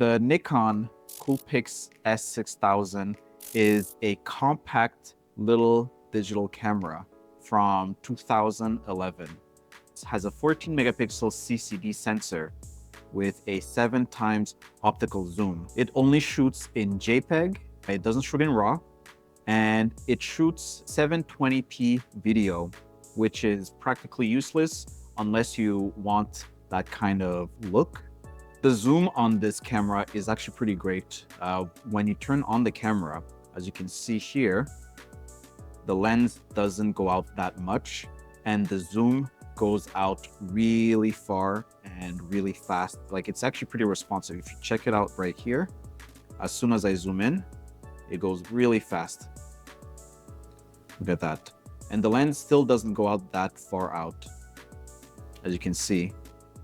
The Nikon Coolpix S6000 is a compact little digital camera from 2011. It has a 14 megapixel CCD sensor with a 7x optical zoom. It only shoots in JPEG, it doesn't shoot in RAW, and it shoots 720p video, which is practically useless unless you want that kind of look. The zoom on this camera is actually pretty great. When you turn on the camera, as you can see here, the lens doesn't go out that much and the zoom goes out really far and really fast. Like, it's actually pretty responsive. If you check it out right here, as soon as I zoom in, it goes really fast. Look at that. And the lens still doesn't go out that far out, as you can see.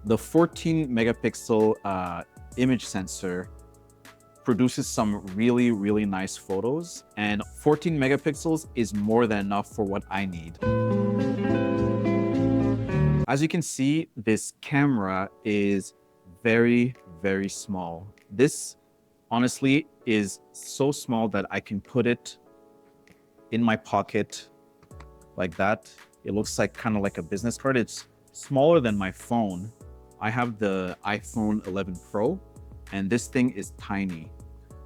The 14 megapixel image sensor produces some really, really nice photos, and 14 megapixels is more than enough for what I need. As you can see, this camera is very, very small. This honestly is so small that I can put it in my pocket like that. It looks like kind of like a business card. It's smaller than my phone. I have the iPhone 11 Pro, and this thing is tiny.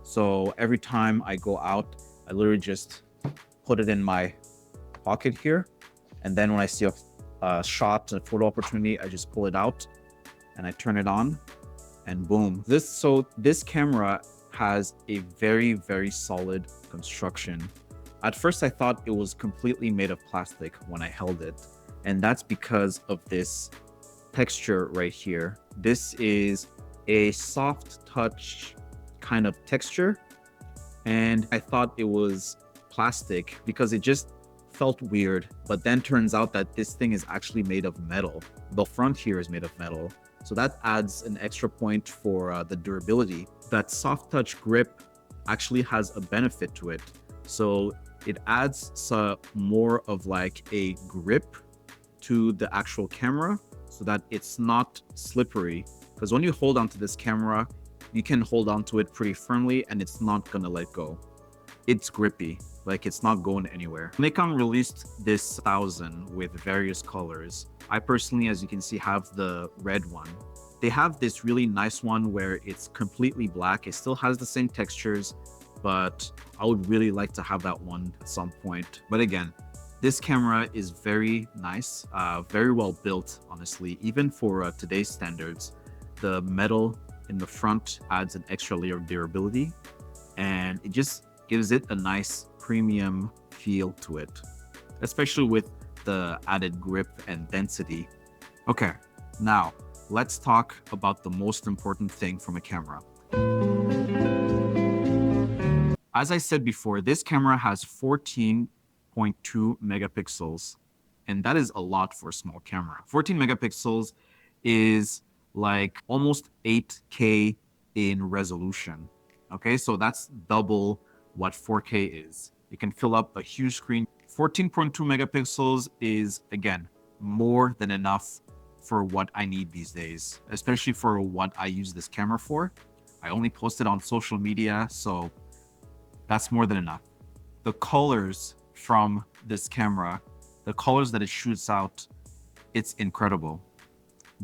So every time I go out, I literally just put it in my pocket here. And then when I see a shot, a photo opportunity, I just pull it out and I turn it on and boom. This camera has a very, very solid construction. At first, I thought it was completely made of plastic when I held it. And that's because of this texture right here. This is a soft touch kind of texture, and I thought it was plastic because it just felt weird, but then turns out that this thing is actually made of metal. The front here is made of metal, so that adds an extra point for the durability. That soft touch grip actually has a benefit to it, so it adds more of like a grip to the actual camera so that it's not slippery. Because when you hold onto this camera, you can hold onto it pretty firmly and it's not gonna let go. It's grippy, like it's not going anywhere. Nikon released this 1000 with various colors. I personally, as you can see, have the red one. They have this really nice one where it's completely black. It still has the same textures, but I would really like to have that one at some point. But again, this camera is very nice, very well built, honestly. Even for today's standards, the metal in the front adds an extra layer of durability, and it just gives it a nice premium feel to it, especially with the added grip and density. Okay, now let's talk about the most important thing from a camera. As I said before, this camera has 14.2 megapixels, and that is a lot for a small camera. 14 megapixels is like almost 8K in resolution. Okay, so that's double what 4K is. You can fill up a huge screen. 14.2 megapixels is, again, more than enough for what I need these days, especially for what I use this camera for. I only post it on social media, so that's more than enough. The colors from this camera, the colors that it shoots out, it's incredible.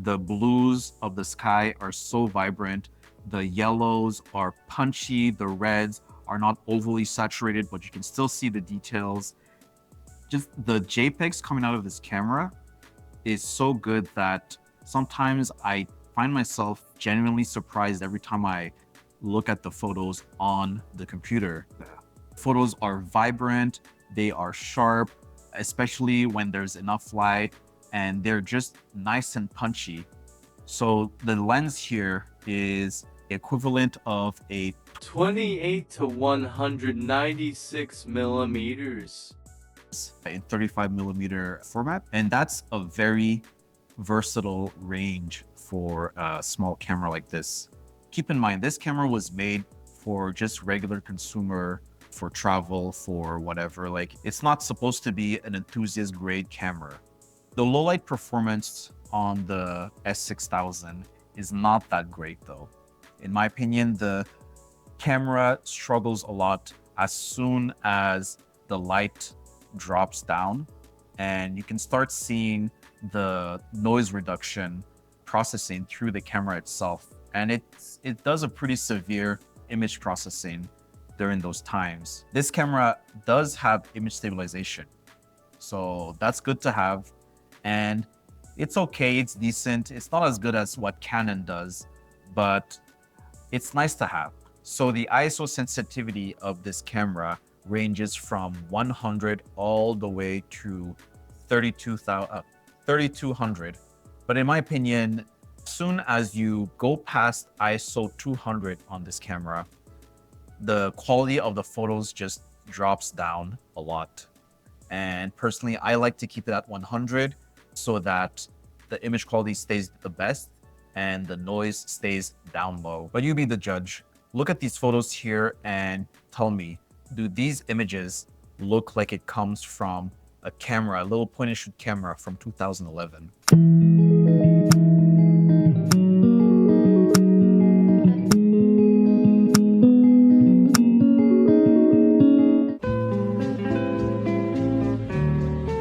The blues of the sky are so vibrant. The yellows are punchy. The reds are not overly saturated, but you can still see the details. Just the JPEGs coming out of this camera is so good that sometimes I find myself genuinely surprised every time I look at the photos on the computer. Photos are vibrant, they are sharp, especially when there's enough light, and they're just nice and punchy. So the lens here is equivalent of a 28 to 196 millimeters in 35 millimeter format, and that's a very versatile range for a small camera like this. Keep in mind, this camera was made for just regular consumer, for travel, for whatever. Like, it's not supposed to be an enthusiast grade camera. The low light performance on the S6000 is not that great though. In my opinion, the camera struggles a lot as soon as the light drops down, and you can start seeing the noise reduction processing through the camera itself. And it does a pretty severe image processing during those times. This camera does have image stabilization, so that's good to have. And it's okay, it's decent. It's not as good as what Canon does, but it's nice to have. So the ISO sensitivity of this camera ranges from 100 all the way to 3200. But in my opinion, as soon as you go past ISO 200 on this camera, the quality of the photos just drops down a lot. And personally, I like to keep it at 100 so that the image quality stays the best and the noise stays down low. But you be the judge. Look at these photos here and tell me, do these images look like it comes from a camera, a little point and shoot camera from 2011?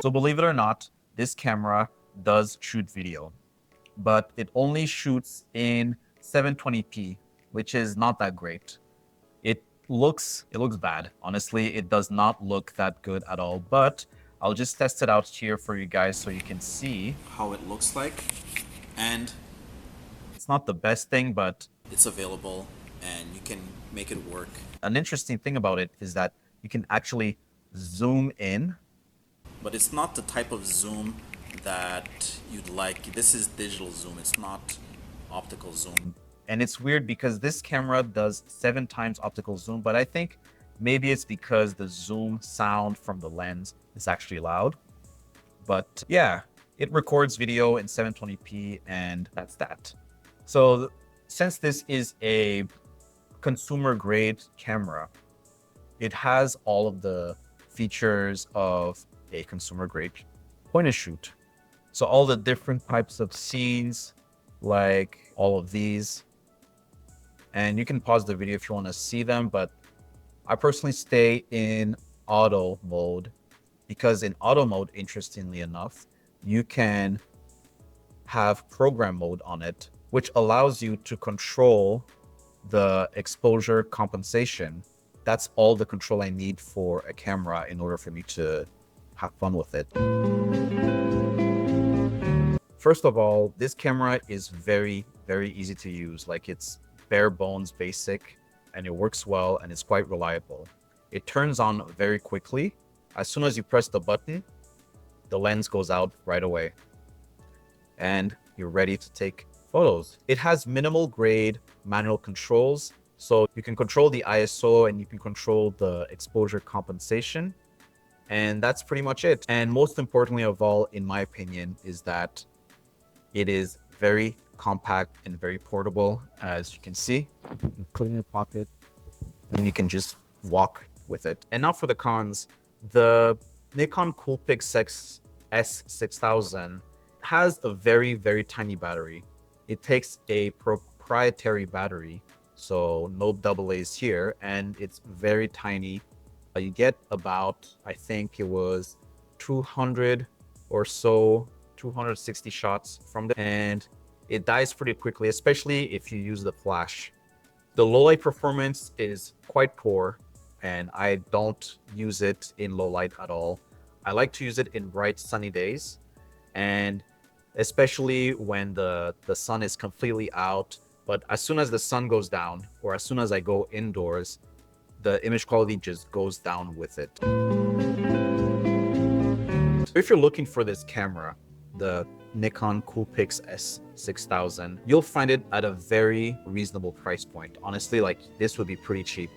So believe it or not, this camera does shoot video, but it only shoots in 720p, which is not that great. It looks bad. Honestly, it does not look that good at all, but I'll just test it out here for you guys so you can see how it looks like. And it's not the best thing, but it's available and you can make it work. An interesting thing about it is that you can actually zoom in, but it's not the type of zoom that you'd like. This is digital zoom, it's not optical zoom. And it's weird because this camera does 7 times optical zoom, but I think maybe it's because the zoom sound from the lens is actually loud. But yeah, it records video in 720p and that's that. So since this is a consumer grade camera, it has all of the features of a consumer grade point and shoot. So all the different types of scenes, like all of these, and you can pause the video if you want to see them, but I personally stay in auto mode because in auto mode, interestingly enough, you can have program mode on it, which allows you to control the exposure compensation. That's all the control I need for a camera in order for me to have fun with it. First of all, this camera is very, very easy to use. Like, it's bare bones basic and it works well and it's quite reliable. It turns on very quickly. As soon as you press the button, the lens goes out right away and you're ready to take photos. It has minimal grade manual controls, so you can control the ISO and you can control the exposure compensation, and that's pretty much it. And most importantly of all, in my opinion, is that it is very compact and very portable. As you can see, you can put it in your pocket and you can just walk with it. And now for the cons. The Nikon Coolpix S6000 has a very, very tiny battery. It takes a proprietary battery, so no AA's here, and it's very tiny. You get about, I think it was 200 or so, 260 shots from it, and it dies pretty quickly, especially if you use the flash. The low light performance is quite poor, and I don't use it in low light at all. I like to use it in bright sunny days, and especially when the sun is completely out. But as soon as the sun goes down, or as soon as I go indoors, the image quality just goes down with it. If you're looking for this camera, the Nikon Coolpix S6000, you'll find it at a very reasonable price point. Honestly, like, this would be pretty cheap.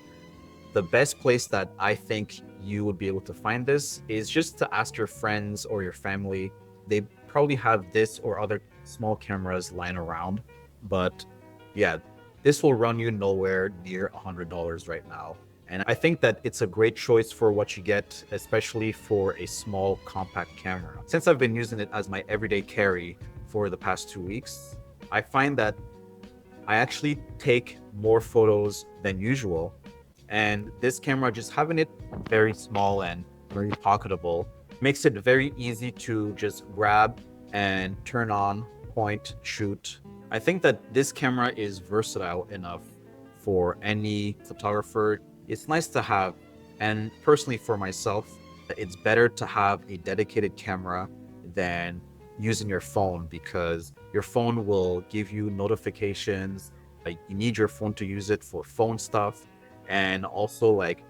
The best place that I think you would be able to find this is just to ask your friends or your family. They probably have this or other small cameras lying around, but yeah, this will run you nowhere near $100 right now. And I think that it's a great choice for what you get, especially for a small compact camera. Since I've been using it as my everyday carry for the past 2 weeks, I find that I actually take more photos than usual. And this camera, just having it very small and very pocketable, makes it very easy to just grab and turn on, point, shoot. I think that this camera is versatile enough for any photographer. It's nice to have. And personally, for myself, it's better to have a dedicated camera than using your phone, because your phone will give you notifications. Like, you need your phone to use it for phone stuff. And also, like,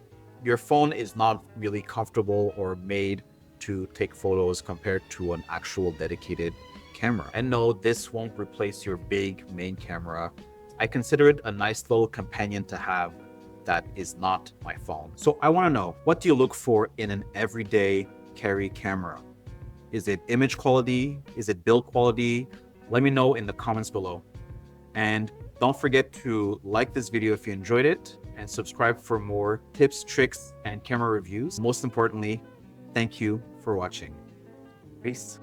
your phone is not really comfortable or made to take photos compared to an actual dedicated camera. And no, this won't replace your big main camera. I consider it a nice little companion to have that is not my phone. So I want to know, what do you look for in an everyday carry camera? Is it image quality? Is it build quality? Let me know in the comments below. And don't forget to like this video if you enjoyed it, and subscribe for more tips, tricks, and camera reviews. Most importantly, thank you for watching. Peace.